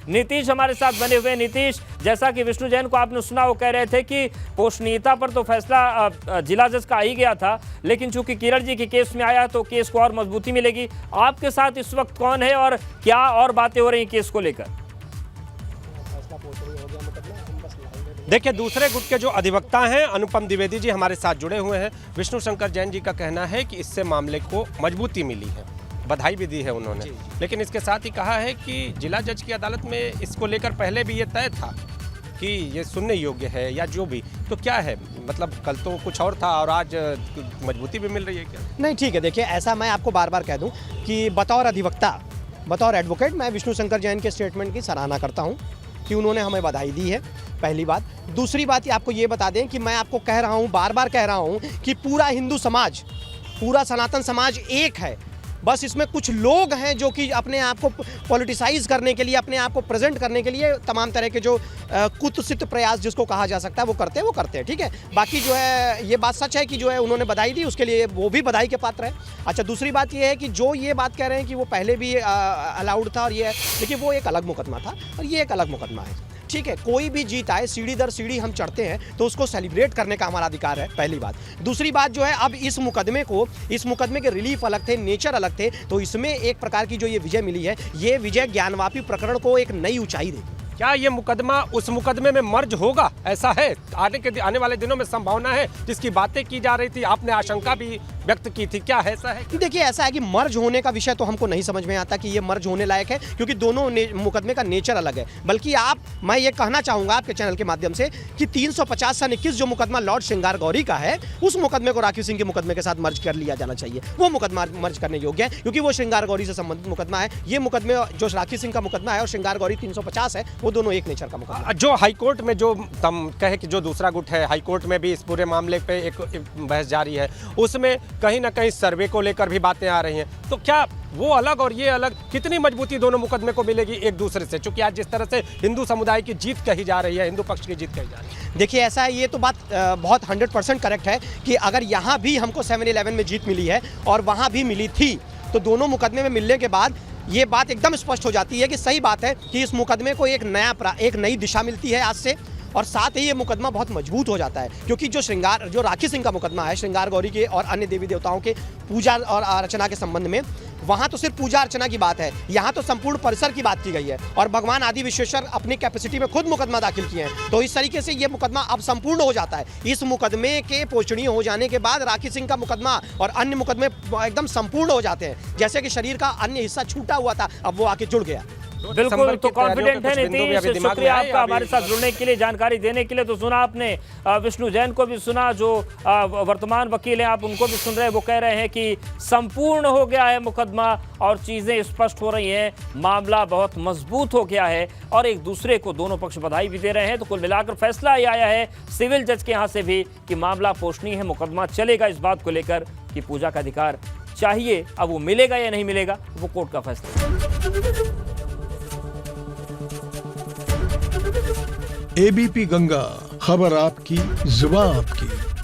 नीतीश हमारे साथ बने हुए। नीतीश, जैसा कि विष्णु जैन को आपने सुना, वो कह रहे थे कि पोषणीयता पर तो फैसला जिला जज का आ ही गया था, लेकिन चूंकि किरण जी के केस में आया तो केस को और मजबूती मिलेगी। आपके साथ इस वक्त कौन है और क्या और बातें हो रही केस को लेकर? देखिए, दूसरे गुट के जो अधिवक्ता हैं अनुपम द्विवेदी जी हमारे साथ जुड़े हुए हैं। विष्णु शंकर जैन जी का कहना है कि इससे मामले को मजबूती मिली है, बधाई भी दी है उन्होंने, लेकिन इसके साथ ही कहा है कि जिला जज की अदालत में इसको लेकर पहले भी ये तय था कि ये सुनने योग्य है या जो भी, तो क्या है, मतलब कल तो कुछ और था और आज मजबूती भी मिल रही है क्या? नहीं, ठीक है। देखिए, ऐसा मैं आपको बार बार कह दूं कि बतौर अधिवक्ता, बतौर एडवोकेट, मैं विष्णु शंकर जैन के स्टेटमेंट की सराहना करता हूं कि उन्होंने हमें बधाई दी है, पहली बात। दूसरी बात, ये आपको ये बता दें कि मैं आपको कह रहा हूं, बार बार कह रहा हूं कि पूरा हिंदू समाज, पूरा सनातन समाज एक है। बस इसमें कुछ लोग हैं जो कि अपने आप को पॉलिटिसाइज करने के लिए, अपने आप को प्रेजेंट करने के लिए तमाम तरह के जो कुत्सित प्रयास जिसको कहा जा सकता है वो करते हैं, ठीक है। बाकी जो है ये बात सच है कि जो है उन्होंने बधाई दी, उसके लिए वो भी बधाई के पात्र है। अच्छा, दूसरी बात ये है कि जो ये बात कह रहे हैं कि वो पहले भी अलाउड था और ये, देखिए वो एक अलग मुकदमा था और ये एक अलग मुकदमा है, ठीक है। कोई भी जीत आए, सीढ़ी दर सीढ़ी हम चढ़ते हैं तो उसको सेलिब्रेट करने का हमारा अधिकार है, पहली बात। दूसरी बात जो है, अब इस मुकदमे के रिलीफ अलग थे, नेचर अलग थे, तो इसमें एक प्रकार की जो ये विजय मिली है, ये विजय ज्ञानवापी प्रकरण को एक नई ऊंचाई देगी। क्या ये मुकदमा उस मुकदमे में मर्ज होगा, ऐसा है? आने वाले दिनों में संभावना है, जिसकी बातें की जा रही थी, आपने आशंका भी व्यक्त की थी, क्या ऐसा है? देखिए, ऐसा है कि मर्ज होने का विषय तो हमको नहीं समझ में आता कि ये मर्ज होने लायक है, क्योंकि दोनों मुकदमे का नेचर अलग है। बल्कि मैं ये कहना चाहूंगा आपके चैनल के माध्यम से कि 350/21 जो मुकदमा लॉर्ड श्रृंगार गौरी का है, उस मुकदमे को राखी सिंह के मुकदमे के साथ मर्ज कर लिया जाना चाहिए। वो मुकदमा मर्ज करने योग्य है, क्योंकि वो श्रृंगार गौरी से संबंधित मुकदमा है। ये मुकदमे जो राखी सिंह का मुकदमा है और श्रृंगार गौरी 350 है, वो दोनों एक नेचर का मुकदमा। जो हाईकोर्ट में जो तम कहे कि जो दूसरा गुट है, हाईकोर्ट में भी इस पूरे मामले पे एक बहस जारी है, उसमें कहीं ना कहीं सर्वे को लेकर भी बातें आ रही हैं, तो क्या वो अलग और ये अलग, कितनी मजबूती दोनों मुकदमे को मिलेगी एक दूसरे से? चूंकि आज जिस तरह से हिंदू समुदाय की जीत कही जा रही है, हिंदू पक्ष की जीत कही जा रही है। देखिए, ऐसा है, ये तो बात बहुत 100% करेक्ट है कि अगर यहाँ भी हमको 7-11 में जीत मिली है और वहाँ भी मिली थी, तो दोनों मुकदमे में मिलने के बाद ये बात एकदम स्पष्ट हो जाती है कि सही बात है कि इस मुकदमे को एक नई दिशा मिलती है आज से, और साथ ही ये मुकदमा बहुत मजबूत हो जाता है, क्योंकि जो राखी सिंह का मुकदमा है श्रृंगार गौरी के और अन्य देवी देवताओं के पूजा और अर्चना के संबंध में, वहाँ तो सिर्फ पूजा अर्चना की बात है, यहाँ तो संपूर्ण परिसर की बात की गई है और भगवान आदि विश्वेश्वर अपनी कैपेसिटी में खुद मुकदमा दाखिल किए हैं। तो इस तरीके से ये मुकदमा अब संपूर्ण हो जाता है। इस मुकदमे के पोषणीय हो जाने के बाद राखी सिंह का मुकदमा और अन्य मुकदमे एकदम संपूर्ण हो जाते हैं, जैसे कि शरीर का अन्य हिस्सा छूटा हुआ था, अब वो आके जुड़ गया। बिल्कुल, तो कॉन्फिडेंट है नीतीश। शुक्रिया आपका हमारे साथ जुड़ने के लिए, जानकारी देने के लिए। तो सुना आपने, विष्णु जैन को भी सुना, जो वर्तमान वकील हैं, आप उनको भी सुन रहे हैं। वो कह रहे हैं कि संपूर्ण हो गया है मुकदमा और चीजें स्पष्ट हो रही हैं, मामला बहुत मजबूत हो गया है और एक दूसरे को दोनों पक्ष बधाई भी दे रहे हैं। तो कुल मिलाकर फैसला ये आया है सिविल जज के यहाँ से भी कि मामला पोषणीय है, मुकदमा चलेगा। इस बात को लेकर कि पूजा का अधिकार चाहिए, अब वो मिलेगा या नहीं मिलेगा, वो कोर्ट का फैसला। एबीपी गंगा, खबर आपकी, जुबान आपकी।